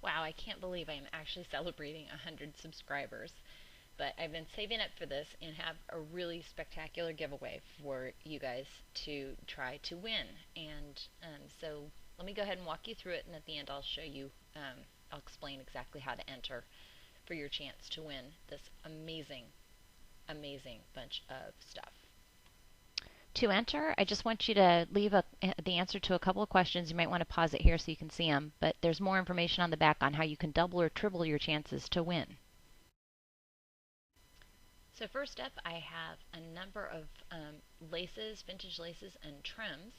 Wow, I can't believe I am actually celebrating 100 subscribers. But I've been saving up for this and have a really spectacular giveaway for you guys to try to win. And so let me go ahead and walk you through it, and at the end I'll show you, I'll explain exactly how to enter for your chance to win this amazing, amazing bunch of stuff. To enter, I just want you to leave the answer to a couple of questions. You might want to pause it here so you can see them, but there's more information on the back on how you can double or triple your chances to win. So first up, I have a number of laces, vintage laces and trims.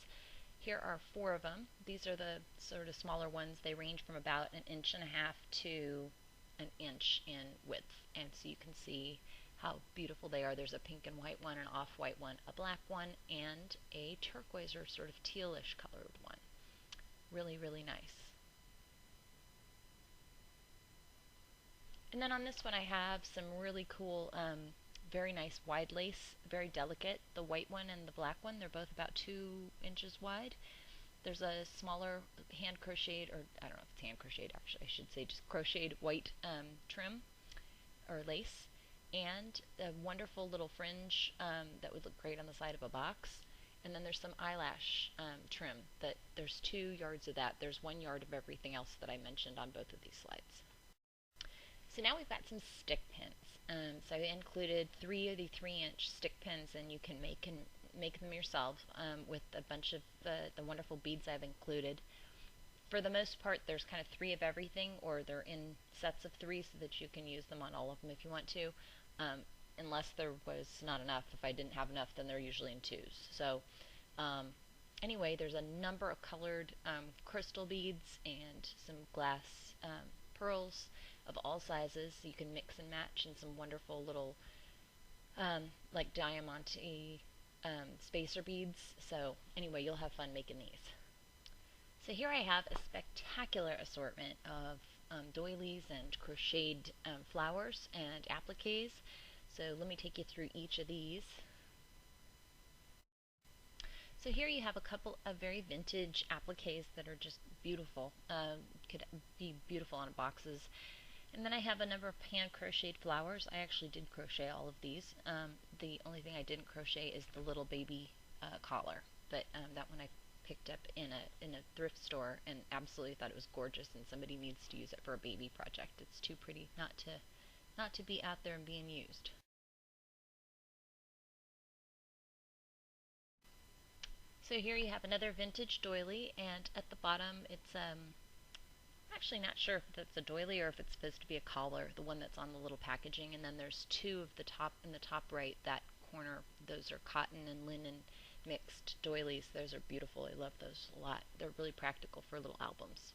Here are four of them. These are the sort of smaller ones. They range from about 1.5 inches to an inch in width. And so you can see how beautiful they are. There's a pink and white one, an off-white one, a black one, and a turquoise or sort of tealish colored one. Really, really nice. And then on this one I have some really cool, very nice wide lace, very delicate. The white one and the black one, they're both about 2 inches wide. There's a smaller hand crocheted, or I don't know if it's hand crocheted actually, I should say just crocheted white trim or lace, and a wonderful little fringe that would look great on the side of a box. And then there's some eyelash trim that there's 2 yards of that. There's 1 yard of everything else that I mentioned on both of these slides. So now we've got some stick pins. So I included 3 of the 3-inch stick pins, and you can make them yourself with a bunch of the wonderful beads I've included. For the most part, there's kind of 3 of everything, or they're in sets of 3 so that you can use them on all of them if you want to. Unless there was not enough. If I didn't have enough, then they're usually in 2s. So anyway, there's a number of colored crystal beads and some glass pearls of all sizes. You can mix and match in some wonderful little like diamante spacer beads. So anyway, you'll have fun making these. So here I have a spectacular assortment of doilies and crocheted flowers and appliques. So let me take you through each of these. So here you have a couple of very vintage appliques that are just beautiful. Could be beautiful on boxes. And then I have a number of hand crocheted flowers. I actually did crochet all of these. The only thing I didn't crochet is the little baby collar, but that one I picked up in a thrift store and absolutely thought it was gorgeous, and somebody needs to use it for a baby project. It's too pretty not to be out there and being used. So here you have another vintage doily, and at the bottom it's actually not sure if that's a doily or if it's supposed to be a collar, the one that's on the little packaging. And then there's 2 of the top in the top right, that corner, those are cotton and linen mixed doilies. Those are beautiful. I love those a lot. They're really practical for little albums.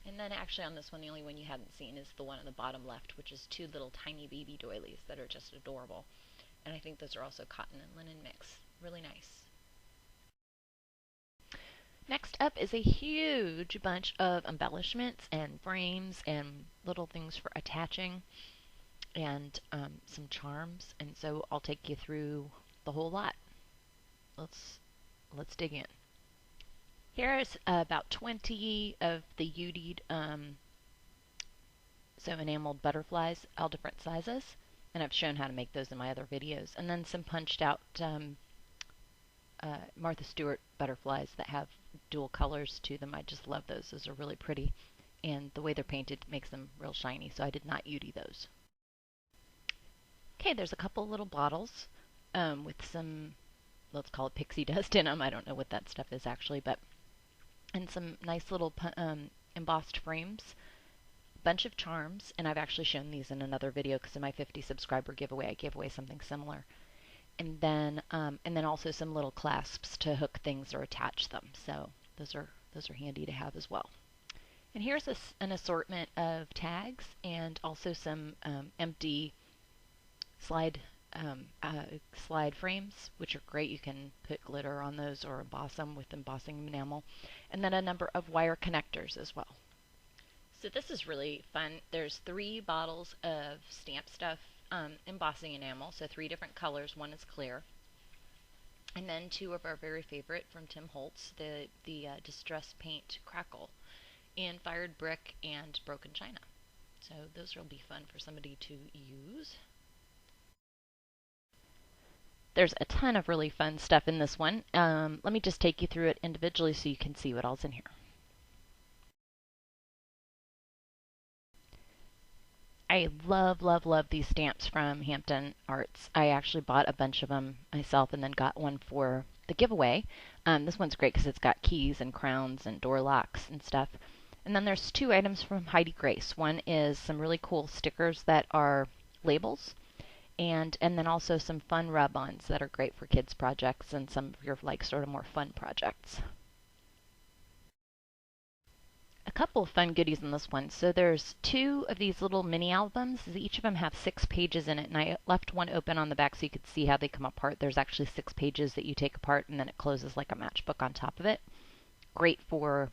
And then actually on this one, the only one you hadn't seen is the one on the bottom left, which is 2 little tiny baby doilies that are just adorable. And I think those are also cotton and linen mix. Really nice. Next up is a huge bunch of embellishments and frames and little things for attaching and some charms. And so I'll take you through the whole lot. Let's dig in. Here's about 20 of the UD'd so enameled butterflies, all different sizes, and I've shown how to make those in my other videos. And then some punched out Martha Stewart butterflies that have dual colors to them. I just love those. Those are really pretty, and the way they're painted makes them real shiny, so I did not UD those. Okay, there's a couple little bottles with some, let's call it pixie dust in them. I don't know what that stuff is actually, but and some nice little embossed frames, bunch of charms, and I've actually shown these in another video because in my 50 subscriber giveaway I gave away something similar. And then also some little clasps to hook things or attach them. So those are handy to have as well. And here's an assortment of tags and also some empty slide slide frames, which are great. You can put glitter on those or emboss them with embossing enamel. And then a number of wire connectors as well. So this is really fun. There's 3 bottles of stamp stuff embossing enamel, so 3 different colors. One is clear. And then 2 of our very favorite from Tim Holtz, the Distress Paint Crackle. in fired brick and broken china. So those will be fun for somebody to use. There's a ton of really fun stuff in this one. Let me just take you through it individually so you can see what all's in here. I love, love, love these stamps from Hampton Arts. I actually bought a bunch of them myself and then got one for the giveaway. This one's great because it's got keys and crowns and door locks and stuff. And then there's two items from Heidi Grace. One is some really cool stickers that are labels, and then also some fun rub-ons that are great for kids projects and some of your like sort of more fun projects. A couple of fun goodies in this one. So there's two of these little mini albums. Each of them have 6 pages in it, and I left one open on the back so you could see how they come apart. There's actually 6 pages that you take apart, and then it closes like a matchbook on top of it. Great for,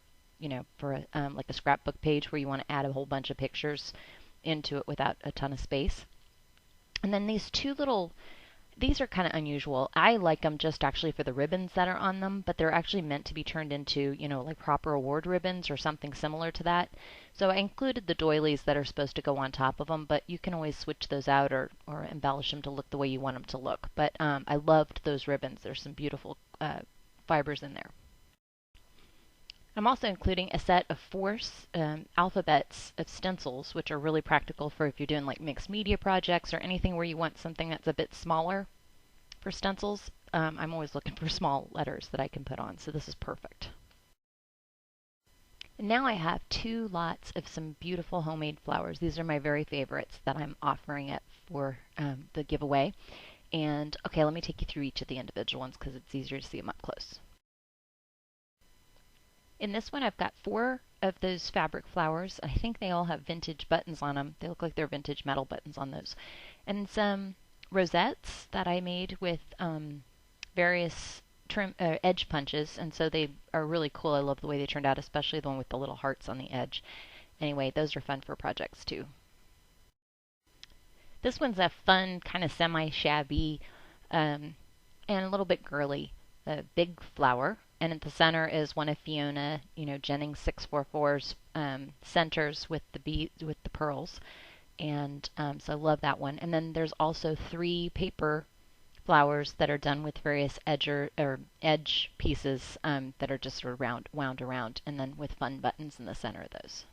for like a scrapbook page where you want to add a whole bunch of pictures into it without a ton of space. And then these are kind of unusual. I like them just actually for the ribbons that are on them, but they're actually meant to be turned into, like proper award ribbons or something similar to that. So I included the doilies that are supposed to go on top of them, but you can always switch those out or embellish them to look the way you want them to look. But I loved those ribbons. There's some beautiful fibers in there. I'm also including a set of 4 alphabets of stencils, which are really practical for if you're doing like mixed media projects or anything where you want something that's a bit smaller for stencils. I'm always looking for small letters that I can put on, so this is perfect. And now I have 2 lots of some beautiful homemade flowers. These are my very favorites that I'm offering it for the giveaway. And okay, let me take you through each of the individual ones because it's easier to see them up close. In this one, I've got 4 of those fabric flowers. I think they all have vintage buttons on them. They look like they're vintage metal buttons on those. And some rosettes that I made with various edge punches. And so they are really cool. I love the way they turned out, especially the one with the little hearts on the edge. Anyway, those are fun for projects too. This one's a fun, kind of semi-shabby and a little bit girly big flower. And at the center is one of Fiona, Jennings 644's centers with the pearls, and so I love that one. And then there's also 3 paper flowers that are done with various edge pieces that are just sort of wound around, and then with fun buttons in the center of those.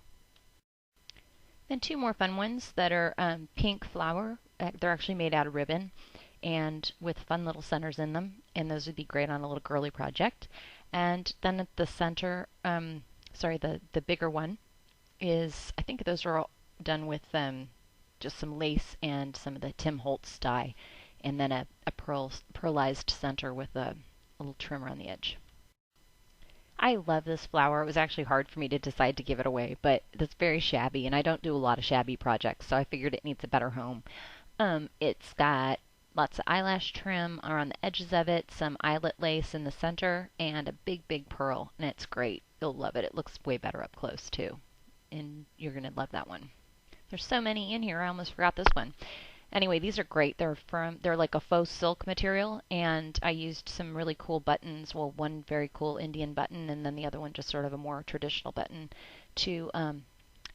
Then 2 more fun ones that are pink flower. They're actually made out of ribbon and with fun little centers in them, and those would be great on a little girly project. And then at the center, the bigger one is, I think those are all done with just some lace and some of the Tim Holtz dye, and then a pearlized center with a little trim around the edge. I love this flower. It was actually hard for me to decide to give it away, but it's very shabby, and I don't do a lot of shabby projects, so I figured it needs a better home. It's got lots of eyelash trim around the edges of it, some eyelet lace in the center, and a big, big pearl, and it's great. You'll love it. It looks way better up close, too, and you're going to love that one. There's so many in here, I almost forgot this one. Anyway, these are great. They're like a faux silk material, and I used some really cool buttons. Well, one very cool Indian button, and then the other one just sort of a more traditional button to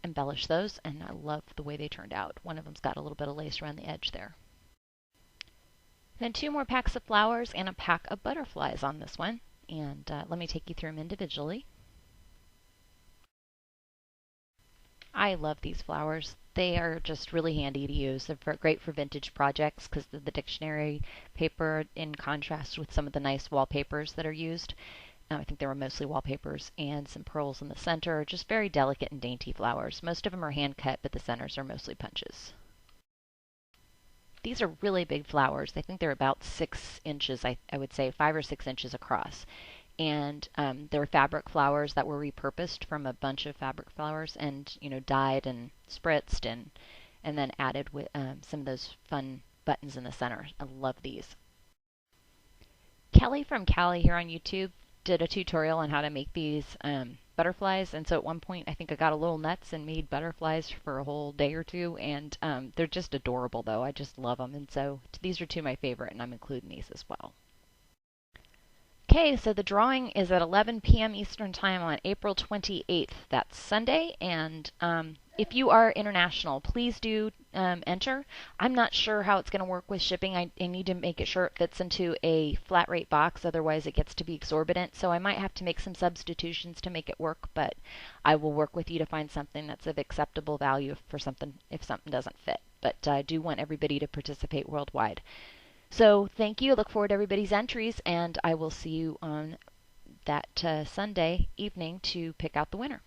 embellish those, and I love the way they turned out. One of them's got a little bit of lace around the edge there. Then 2 more packs of flowers and a pack of butterflies on this one. And let me take you through them individually. I love these flowers. They are just really handy to use. They're great for vintage projects because of the dictionary paper in contrast with some of the nice wallpapers that are used. I think they were mostly wallpapers, and some pearls in the center. Just very delicate and dainty flowers. Most of them are hand cut, but the centers are mostly punches. These are really big flowers. I think they're about 6 inches, I would say 5 or 6 inches across. And they're fabric flowers that were repurposed from a bunch of fabric flowers and, dyed and spritzed and then added with some of those fun buttons in the center. I love these. Kelly from Callie here on YouTube did a tutorial on how to make these butterflies, and so at one point I think I got a little nuts and made butterflies for a whole day or 2, and they're just adorable though. I just love them, and so these are 2 of my favorite, and I'm including these as well. Okay, so the drawing is at 11 p.m. Eastern Time on April 28th. That's Sunday. And if you are international, please do enter. I'm not sure how it's going to work with shipping. I need to make it sure it fits into a flat rate box, otherwise it gets to be exorbitant. So I might have to make some substitutions to make it work, but I will work with you to find something that's of acceptable value for something if something doesn't fit. But I do want everybody to participate worldwide. So thank you. I look forward to everybody's entries, and I will see you on that Sunday evening to pick out the winner.